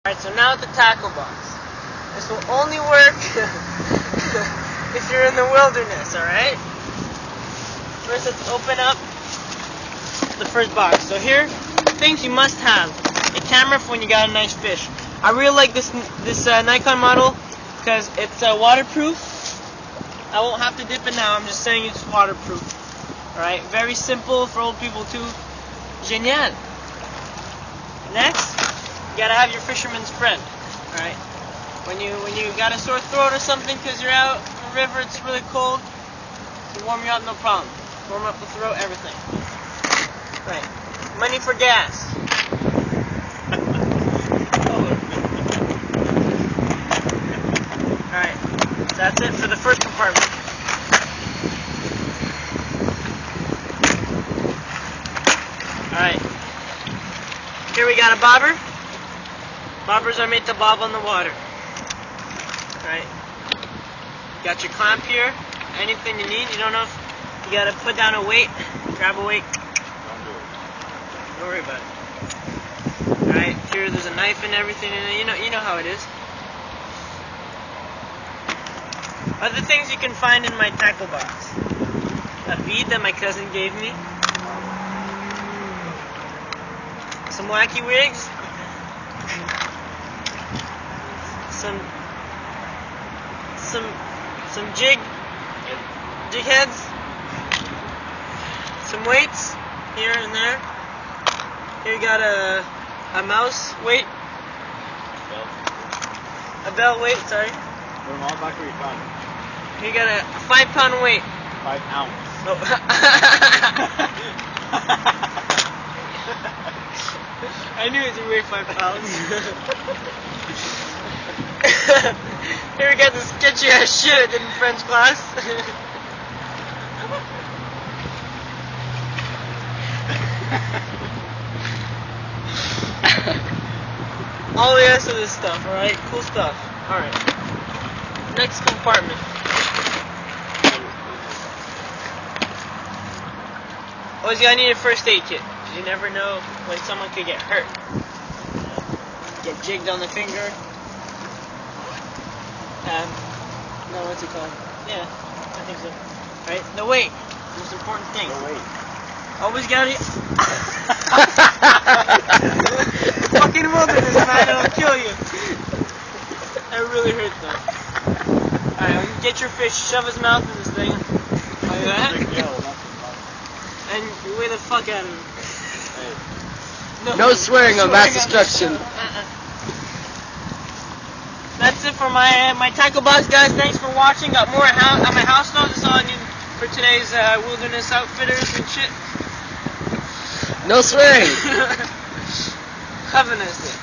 Alright, so now the tackle box. This will only work if you're in the wilderness, alright? First, let's open up the first box. So here, things you must have. A camera for when you got a nice fish. I really like this Nikon model because it's waterproof. I won't have to dip it now, I'm just saying it's waterproof. Alright, very simple for old people too. Génial. Next, you gotta have your fisherman's friend. Alright, when you got a sore throat or something because you're out in the river, it's really cold, to warm you up, no problem. Warm up the throat, everything. Right, money for gas. Alright, that's it for the first compartment. Alright, here we got a bobber. Bobbers are made to bob on the water. Alright, got your clamp here, anything you need. You don't know if you gotta put down a weight, grab a weight. Don't worry about it. Alright, here there's a knife and everything, and you know how it is. Other things you can find in my tackle box. A bead that my cousin gave me. Some wacky wigs. Some jig heads. Some weights here and there. Here you got a mouse weight. A belt weight, sorry. You got a 5-pound weight. 5 ounce. Oh. I knew it would weigh 5 pounds. Here we got this sketchy ass shit I did in French class. All the rest of this stuff, alright? Cool stuff. Alright. Next compartment. Always gotta need a first aid kit. You never know when someone could get hurt. Get jigged on the finger. No, what's it called? Yeah, I think so. Right? The weight. Most important thing. The weight. Always gotta... Fucking wilderness, man. It'll kill you. That really hurt though. Alright, get your fish. Shove his mouth in this thing. Like that. And you weigh the fuck out of him. No swearing on mass destruction. That's it for my tackle box, guys. Thanks for watching. Got more at my house now. That's all I need for today's wilderness outfitters and shit. No swearing. Have a nice day.